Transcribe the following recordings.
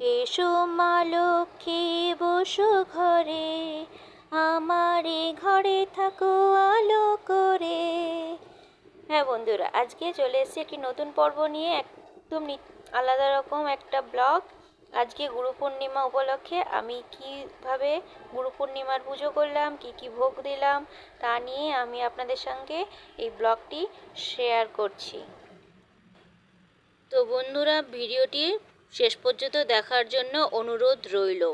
এসো মা লক্ষ্মী বসো ঘরে, আমার এ ঘরে থাকো আলো করে। হ্যাঁ বন্ধুরা, আজকে চলে এসেছি একটি নতুন পর্ব নিয়ে, একদম আলাদা রকম একটা ব্লগ। আজকে গুরু পূর্ণিমা উপলক্ষে আমি কিভাবে গুরু পূর্ণিমার পুজো করলাম, কি ভোগ দিলাম, তা নিয়ে আমি আপনাদের সঙ্গে এই ব্লগটি শেয়ার করছি। তো বন্ধুরা, ভিডিওটি শেষ পর্যন্ত দেখার জন্য অনুরোধ রইল।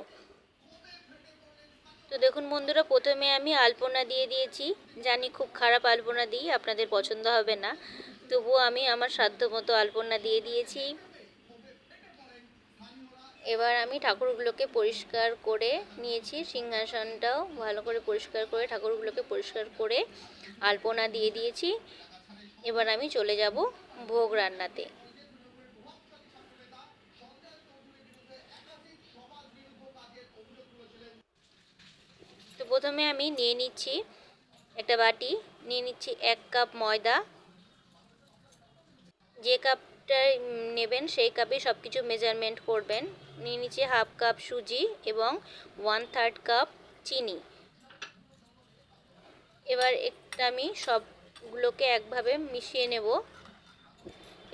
তো দেখুন বন্ধুরা, প্রথমে আমি আলপনা দিয়ে দিয়েছি। জানি খুব খারাপ আলপনা দিই, আপনাদের পছন্দ হবে না, তবুও আমি আমার সাধ্যমতো আলপনা দিয়ে দিয়েছি। এবার আমি ঠাকুরগুলোকে পরিষ্কার করে নিয়েছি, সিংহাসনটাও ভালো করে পরিষ্কার করে ঠাকুরগুলোকে পরিষ্কার করে আলপনা দিয়ে দিয়েছি। এবার আমি চলে যাব ভোগ রান্নাতে। তো প্রথমে আমি নিয়ে নিচ্ছি একটা বাটি, নিয়ে নিচ্ছি 1 কাপ ময়দা। যে কাপটা নেবেন সেই কাপে সব কিছু মেজারমেন্ট করবেন। নিয়ে নিচ্ছি 1/2 কাপ সুজি এবং 1/3 কাপ চিনি। এবার একটা আমি সবগুলোকে একভাবে মিশিয়ে নেব।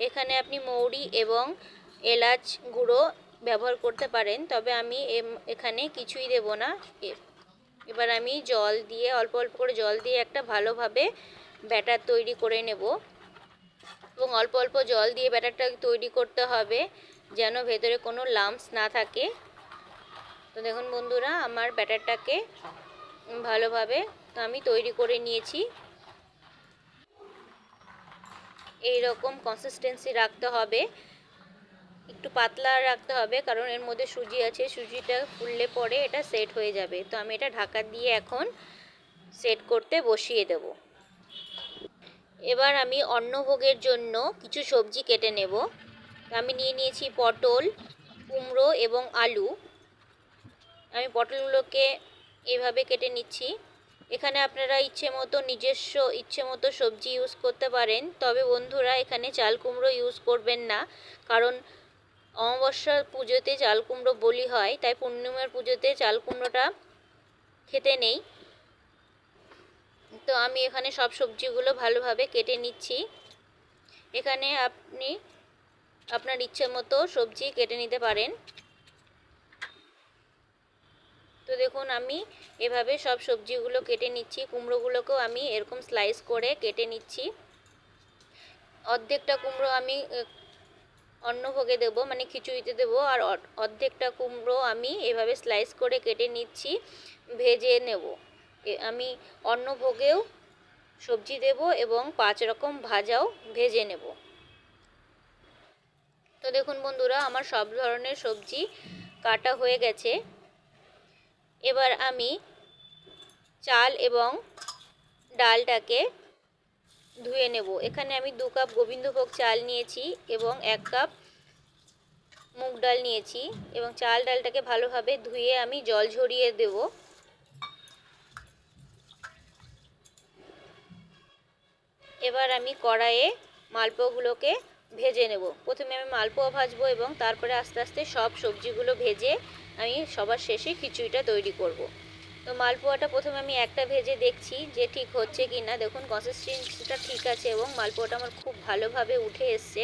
এখানে আপনি মৌরি এবং এলাচ গুঁড়ো ব্যবহার করতে পারেন, তবে আমি এখানে কিছুই দেব না। এবার আমি জল দিয়ে, অল্প অল্প করে জল দিয়ে একটা ভালোভাবে ব্যাটার তৈরি করে নেব। এবং অল্প অল্প জল দিয়ে ব্যাটারটা তৈরি করতে হবে, যেন ভেতরে কোনো লাম্পস না থাকে। তো দেখুন বন্ধুরা, আমার ব্যাটারটাকে ভালোভাবে আমি তৈরি করে নিয়েছি। এই রকম কনসিস্টেন্সি রাখতে হবে, একটু পাতলা রাখতে হবে, কারণ এর মধ্যে সুজি আছে, সুজিটা ফুললে পরে এটা সেট হয়ে যাবে। তো আমি এটা ঢাকা দিয়ে এখন সেট করতে বসিয়ে দেব। এবার আমি অন্নভোগের জন্য কিছু সবজি কেটে নেব। আমি নিয়ে নিয়েছি পটল, কুমড়ো এবং আলু। আমি পটলগুলোকে এইভাবে কেটে নিচ্ছি। এখানে আপনারা নিজস্ব ইচ্ছে মতো সবজি ইউজ করতে পারেন, তবে বন্ধুরা এখানে চাল কুমড়ো ইউজ করবেন না, কারণ অমাবস্যার পুজোতে চাল কুমড়ো বলি হয়, তাই পূর্ণিমার পুজোতে চাল কুমড়োটা খেতে নেই। তো আমি এখানে সব সবজিগুলো ভালোভাবে কেটে নিচ্ছি। এখানে আপনি আপনার ইচ্ছে মতো সবজি কেটে নিতে পারেন। তো দেখুন, আমি এভাবে সব সবজিগুলো কেটে নিচ্ছি। কুমড়োগুলোকেও আমি এরকম স্লাইস করে কেটে নিচ্ছি। অর্ধেকটা কুমড়ো আমি অন্নভোগে দেবো, মানে খিচুড়িতে দেবো, আর অর্ধেকটা কুমড়ো আমি এভাবে স্লাইস করে কেটে নিচ্ছি, ভেজে নেব। আমি অন্নভোগেও সবজি দেব এবং 5 রকম ভাজাও ভেজে নেব। তো দেখুন বন্ধুরা, আমার সব ধরনের সবজি কাটা হয়ে গেছে। এবার আমি চাল এবং ডালটাকে ধুয়ে নেব। এখানে আমি 2 কাপ গোবিন্দভোগ চাল নিয়েছি এবং 1 কাপ মুগ ডাল নিয়েছি, এবং চাল ডালটাকে ভালোভাবে ধুয়ে আমি জল ঝরিয়ে দেব। এবার আমি কড়াইয়ে মালপোয়াগুলোকে ভেজে নেব। প্রথমে আমি মালপোয়া ভাজবো এবং তারপরে আস্তে আস্তে সব সবজিগুলো ভেজে আমি সবার শেষে খিচুড়িটা তৈরি করব। তো মালপোয়াটা প্রথমে আমি একটা ভেজে দেখছি যে ঠিক হচ্ছে কি না। দেখুন কনসিস্টেন্সিটা ঠিক আছে এবং মালপোয়াটা আমার খুব ভালোভাবে উঠে এসছে।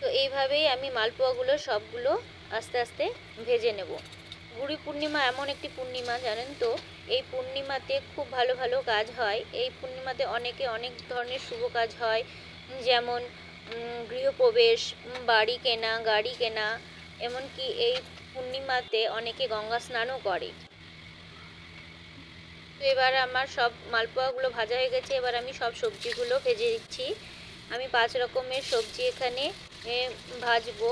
তো এইভাবেই আমি মালপোয়াগুলো সবগুলো আস্তে আস্তে ভেজে নেব। গুরু পূর্ণিমা এমন একটি পূর্ণিমা, জানেন তো, এই পূর্ণিমাতে খুব ভালো ভালো কাজ হয়। এই পূর্ণিমাতে অনেক ধরনের শুভ কাজ হয়, যেমন গৃহপ্রবেশ, বাড়ি কেনা, গাড়ি কেনা, এমনকি এই পূর্ণিমাতে অনেকে গঙ্গা স্নানও করে। তো এবার আমার সব মালপোয়াগুলো ভাজা হয়ে গেছে। এবার আমি সব সবজিগুলো ভেজে দিচ্ছি। আমি 5 রকমের সবজি এখানে ভাজবো।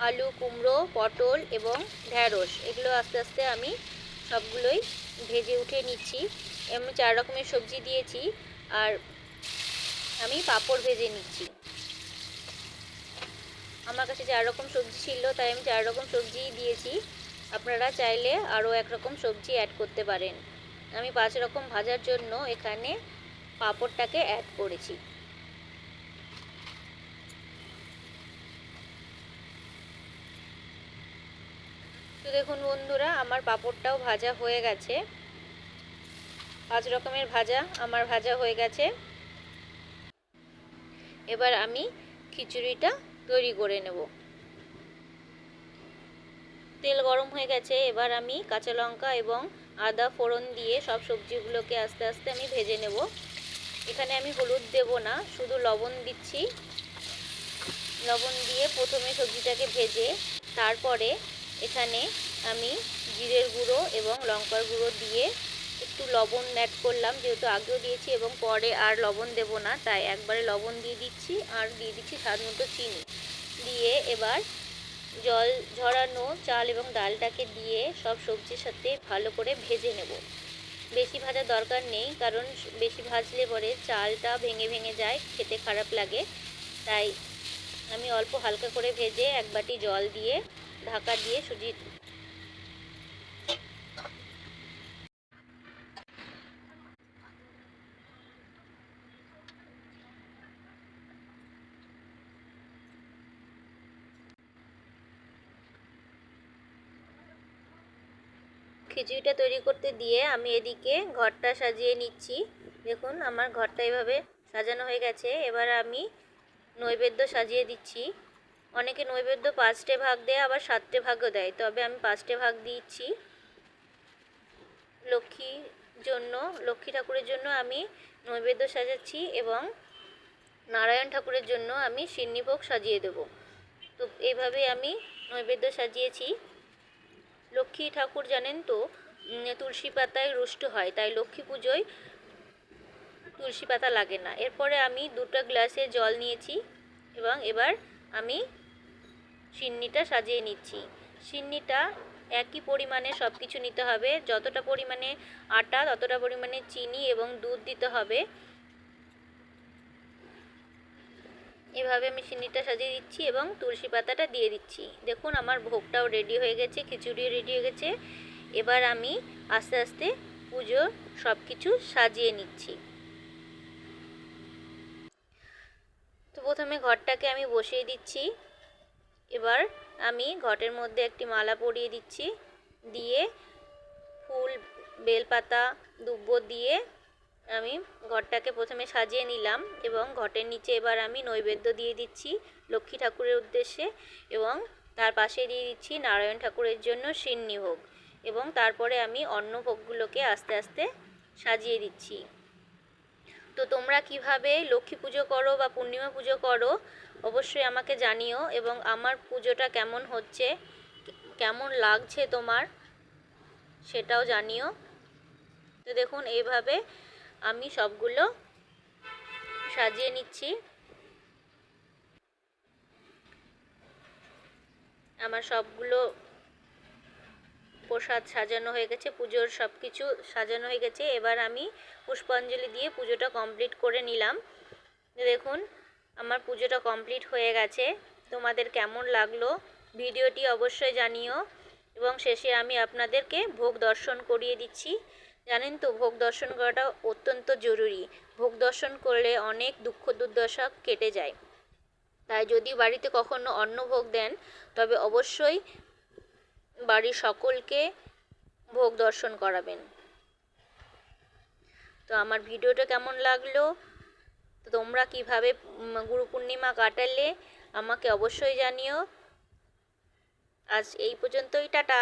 আলু, কুমড়ো, পটল এবং ঢ্যাঁড়স, এগুলো আস্তে আস্তে আমি সবগুলোই ভেজে উঠে নিচ্ছি। আমি 4 রকমের সবজি দিয়েছি, আর আমি পাঁপড় ভেজে নিচ্ছি। আমার কাছে 4 রকম সবজি ছিল, তাই আমি 4 রকম সবজিই দিয়েছি। আপনারা চাইলে আরও 1 রকম সবজি অ্যাড করতে পারেন। আমি 5 রকম ভাজার জন্য এখানে পাঁপড়টাকে অ্যাড করেছি। তো দেখুন বন্ধুরা, আমার পাঁপড়টাও ভাজা হয়ে গেছে। 5 রকমের ভাজা আমার ভাজা হয়ে গেছে। এবার আমি খিচুড়িটা তৈরি করে নেব। তেল গরম হয়ে গেছে, এবার আমি কাঁচা লঙ্কা এবং আদা ফোড়ন দিয়ে সব সবজিগুলোকে আস্তে আস্তে আমি ভেজে নেব। এখানে আমি হলুদ দেব না, শুধু লবণ দিচ্ছি। লবণ দিয়ে প্রথমে সবজিটাকে ভেজে তারপরে এখানে আমি জিরের গুঁড়ো এবং লঙ্কার গুঁড়ো দিয়ে একটু লবণ অ্যাড করলাম, যেহেতু আগেও দিয়েছি এবং পরে আর লবণ দেব না, তাই একবারে লবণ দিয়ে দিচ্ছি। আর দিয়ে দিচ্ছি স্বাদ মতো চিনি। দিয়ে এবার জল ঝরানো চাল এবং ডালটাকে দিয়ে সব সবজির সাথে ভালো করে ভেজে নেব। বেশি ভাজার দরকার নেই, কারণ বেশি ভাজলে পরে চালটা ভেঙে ভেঙে যায়, খেতে খারাপ লাগে। তাই আমি অল্প হালকা করে ভেজে এক বাটি জল দিয়ে ঢাকা দিয়ে খিচুড়িটা তৈরি করতে দিয়ে আমি এদিকে ঘরটা সাজিয়ে নিচ্ছি। দেখুন আমার ঘরটা এভাবে সাজানো হয়ে গেছে। এবার আমি নৈবেদ্য সাজিয়ে দিচ্ছি। অনেকে নৈবেদ্য 5টে ভাগ দেয়, আবার 7টে ভাগও দেয়, তবে আমি 5টে ভাগ দিচ্ছি। লক্ষ্মী ঠাকুরের জন্য আমি নৈবেদ্য সাজাচ্ছি এবং নারায়ণ ঠাকুরের জন্য আমি সিন্নিভোগ সাজিয়ে দেব। তো এইভাবে আমি নৈবেদ্য সাজিয়েছি। লক্ষ্মী ঠাকুর জানেন তো তুলসী পাতায় রুষ্ট হয়, তাই লক্ষ্মী পুজোয় তুলসী পাতা লাগে না। এরপরে আমি 2টা গ্লাসে জল নিয়েছি এবং এবার আমি সিন্নিটা সাজিয়ে নিচ্ছি। সিন্নিটা একই পরিমাণে সব কিছু নিতে হবে, যতটা পরিমাণে আটা ততটা পরিমাণে চিনি এবং দুধ দিতে হবে। এভাবে আমি সিন্নিটা সাজিয়ে দিচ্ছি এবং তুলসী পাতাটা দিয়ে দিচ্ছি। দেখুন আমার ভোগটাও রেডি হয়ে গেছে, খিচুড়িও রেডি হয়ে গেছে। এবার আমি আস্তে আস্তে পুজো সব কিছু সাজিয়ে নিচ্ছি। তো প্রথমে ঘরটাকে আমি বসিয়ে দিচ্ছি। এবার আমি ঘটের মধ্যে একটি মালা পরিয়ে দিচ্ছি, দিয়ে ফুল, বেলপাতা, দুব্বো দিয়ে আমি ঘরটাকে প্রথমে সাজিয়ে নিলাম এবং ঘটের নিচে এবার আমি নৈবেদ্য দিয়ে দিচ্ছি লক্ষ্মী ঠাকুরের উদ্দেশ্যে এবং তার পাশে দিয়ে দিচ্ছি নারায়ণ ঠাকুরের জন্য সিন্নিভোগ এবং তারপরে আমি অন্য ভোগগুলোকে আস্তে আস্তে সাজিয়ে দিচ্ছি। তো তোমরা কিভাবে লক্ষ্মী পুজো করো বা পূর্ণিমা পুজো করো অবশ্যই আমাকে জানিও এবং আমার পুজোটা কেমন হচ্ছে, কেমন লাগছে তোমার, সেটাও জানিও। তো দেখুন এইভাবে আমি সবগুলো সাজিয়ে নিচ্ছি। আমার সবগুলো প্রসাদ সাজানো হয়ে গেছে, পুজোর সব কিছু সাজানো হয়ে গেছে। এবার আমি পুষ্পাঞ্জলি দিয়ে পুজোটা কমপ্লিট করে নিলাম। দেখুন আমার পুজোটা কমপ্লিট হয়ে গেছে। তোমাদের কেমন লাগলো ভিডিওটি অবশ্যই জানিও এবং শেষে আমি আপনাদেরকে ভোগ দর্শন করিয়ে দিচ্ছি। জানেন তো ভোগ দর্শন করাটা অত্যন্ত জরুরি। ভোগ দর্শন করলে অনেক দুঃখ দুর্দশা কেটে যায়। তাই যদি বাড়িতে কখনো অন্নভোগ দেন তবে অবশ্যই বাড়ির সকলকে ভোগ দর্শন করাবেন। তো আমার ভিডিওটা কেমন লাগলো, তোমরা কিভাবে গুরু পূর্ণিমা কাটালে আমাকে অবশ্যই জানিও। আজ এই পর্যন্তই, টাটা।